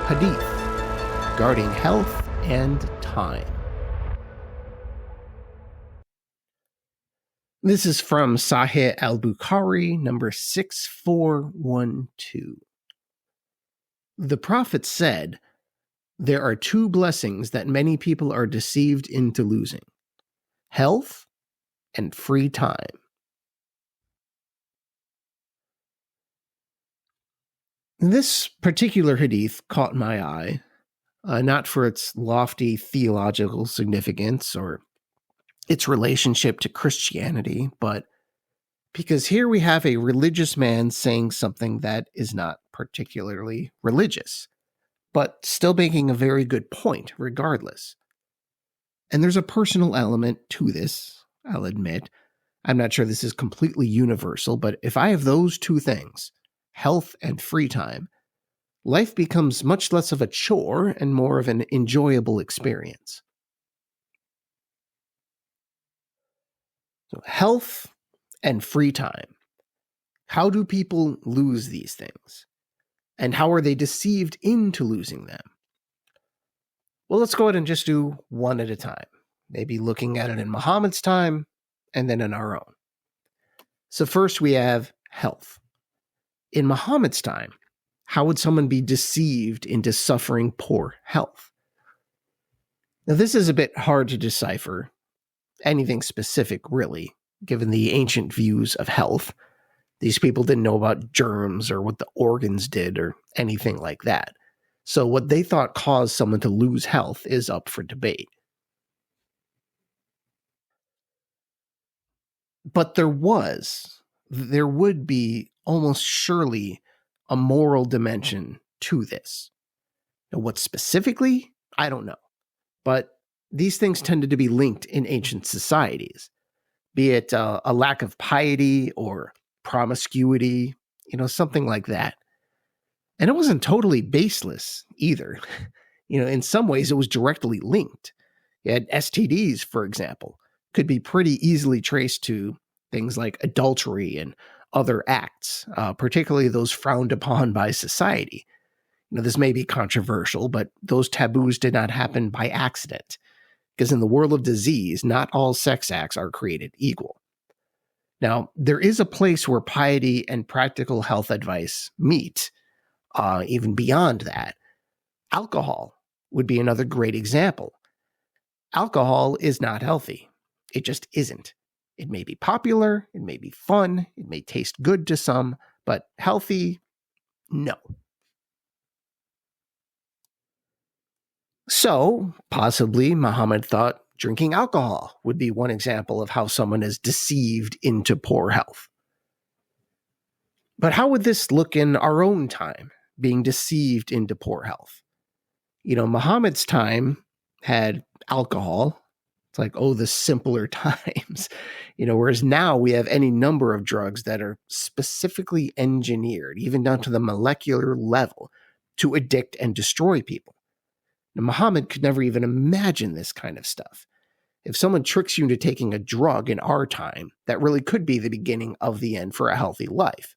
Hadith, guarding health and time. This is from Sahih al-Bukhari, number 6412. The Prophet said, "There are two blessings that many people are deceived into losing: health and free time." This particular hadith caught my eye, not for its lofty theological significance or its relationship to Christianity, but because here we have a religious man saying something that is not particularly religious, but still making a very good point regardless. And there's a personal element to this, I'll admit. I'm not sure this is completely universal, but if I have those two things, health and free time, life becomes much less of a chore and more of an enjoyable experience. So health and free time. How do people lose these things? And how are they deceived into losing them? Well, let's go ahead and just do one at a time. Maybe looking at it in Muhammad's time and then in our own. So first we have health. In Muhammad's time, how would someone be deceived into suffering poor health? Now, this is a bit hard to decipher anything specific, really, given the ancient views of health. These people didn't know about germs or what the organs did or anything like that. So what they thought caused someone to lose health is up for debate. But there would be almost surely a moral dimension to this. Now, what specifically? I don't know. But these things tended to be linked in ancient societies, be it a lack of piety or promiscuity, something like that. And it wasn't totally baseless either. In some ways it was directly linked. You had STDs, for example, could be pretty easily traced to things like adultery and other acts, particularly those frowned upon by society. This may be controversial, but those taboos did not happen by accident, because in the world of disease, not all sex acts are created equal. Now, there is a place where piety and practical health advice meet, even beyond that. Alcohol would be another great example. Alcohol is not healthy. It just isn't. It may be popular, it may be fun, it may taste good to some, but healthy, no. So, possibly, Muhammad thought drinking alcohol would be one example of how someone is deceived into poor health. But how would this look in our own time, being deceived into poor health? Muhammad's time had alcohol. It's like, the simpler times. Whereas now we have any number of drugs that are specifically engineered, even down to the molecular level, to addict and destroy people. Now, Muhammad could never even imagine this kind of stuff. If someone tricks you into taking a drug in our time, that really could be the beginning of the end for a healthy life.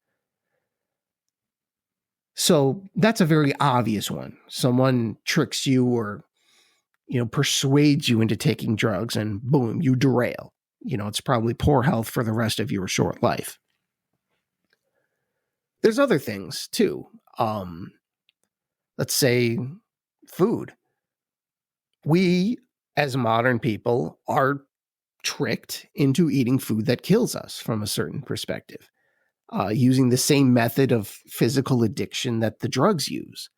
So that's a very obvious one. Someone tricks you or, persuades you into taking drugs and boom, you derail. It's probably poor health for the rest of your short life. There's other things too. Let's say food. We, as modern people, are tricked into eating food that kills us from a certain perspective, using the same method of physical addiction that the drugs use.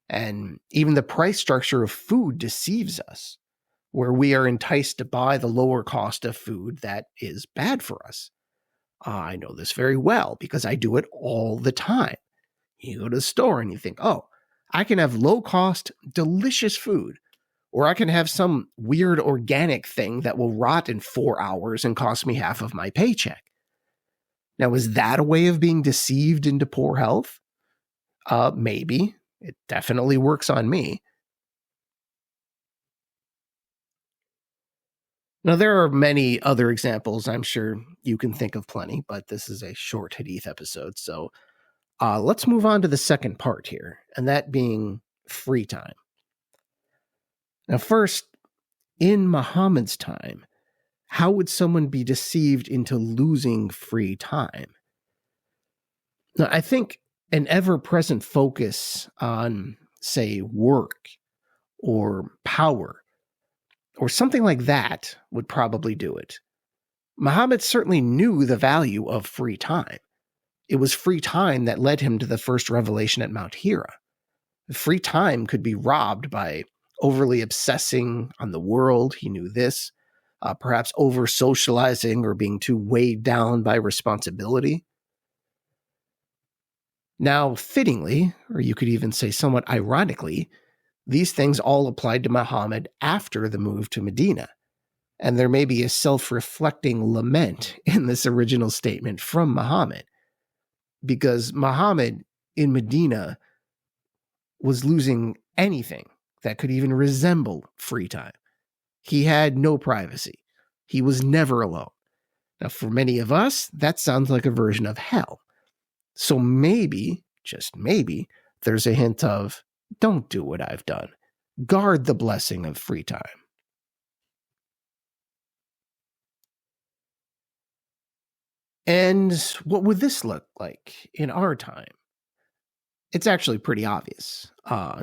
And even the price structure of food deceives us, where we are enticed to buy the lower cost of food that is bad for us. I know this very well because I do it all the time. You go to the store and you think, I can have low cost, delicious food, or I can have some weird organic thing that will rot in 4 hours and cost me half of my paycheck. Now, is that a way of being deceived into poor health? Maybe. It definitely works on me. Now, there are many other examples. I'm sure you can think of plenty, but this is a short Hadith episode. So let's move on to the second part here, and that being free time. Now, first, in Muhammad's time, how would someone be deceived into losing free time? Now, I think an ever-present focus on, say, work or power or something like that would probably do it. Muhammad certainly knew the value of free time. It was free time that led him to the first revelation at Mount Hira. Free time could be robbed by overly obsessing on the world. He knew this. Perhaps over socializing or being too weighed down by responsibility. Now, fittingly, or you could even say somewhat ironically, these things all applied to Muhammad after the move to Medina. And there may be a self-reflecting lament in this original statement from Muhammad, because Muhammad in Medina was losing anything that could even resemble free time. He had no privacy. He was never alone. Now, for many of us, that sounds like a version of hell. So maybe, just maybe, there's a hint of, don't do what I've done. Guard the blessing of free time. And what would this look like in our time? It's actually pretty obvious.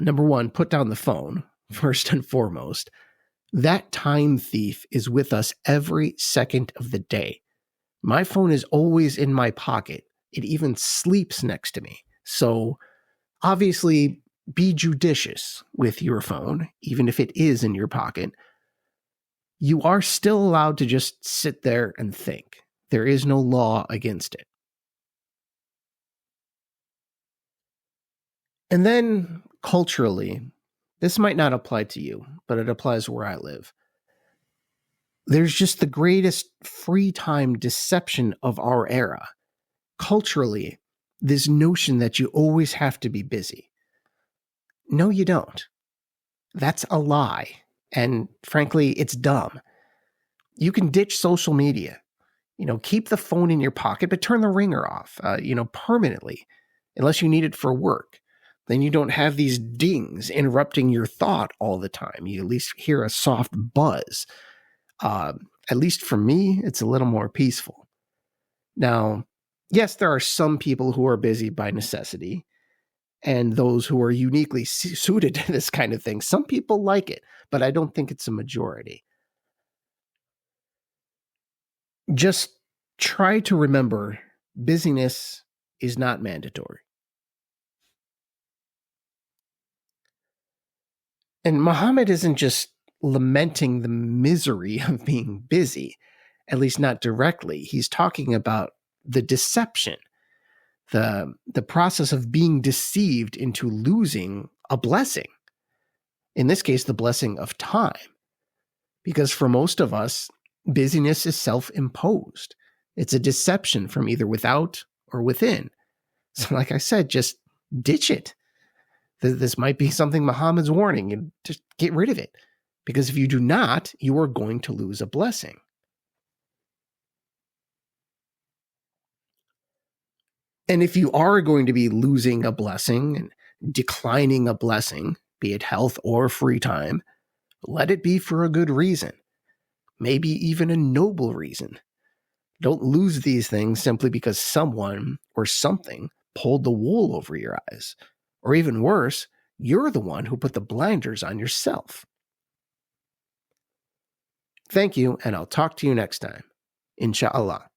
Number one, put down the phone, first and foremost. That time thief is with us every second of the day. My phone is always in my pocket. It even sleeps next to me. So obviously, be judicious with your phone, even if it is in your pocket. You are still allowed to just sit there and think. There is no law against it. And then, culturally, this might not apply to you, but it applies where I live. There's just the greatest free time deception of our era. Culturally, this notion that you always have to be busy. No, you don't. That's a lie. And frankly, it's dumb. You can ditch social media. Keep the phone in your pocket, but turn the ringer off, permanently, unless you need it for work. Then you don't have these dings interrupting your thought all the time. You at least hear a soft buzz. At least for me, it's a little more peaceful. Now, yes, there are some people who are busy by necessity and those who are uniquely suited to this kind of thing. Some people like it, but I don't think it's a majority. Just try to remember, busyness is not mandatory. And Muhammad isn't just lamenting the misery of being busy, at least not directly. He's talking about the deception, the process of being deceived into losing a blessing. In this case, the blessing of time. Because for most of us, busyness is self-imposed. It's a deception from either without or within. So like I said, just ditch it. This might be something Muhammad's warning, and just get rid of it. Because if you do not, you are going to lose a blessing. And if you are going to be losing a blessing and declining a blessing, be it health or free time, let it be for a good reason. Maybe even a noble reason. Don't lose these things simply because someone or something pulled the wool over your eyes. Or even worse, you're the one who put the blinders on yourself. Thank you, and I'll talk to you next time. Inshallah.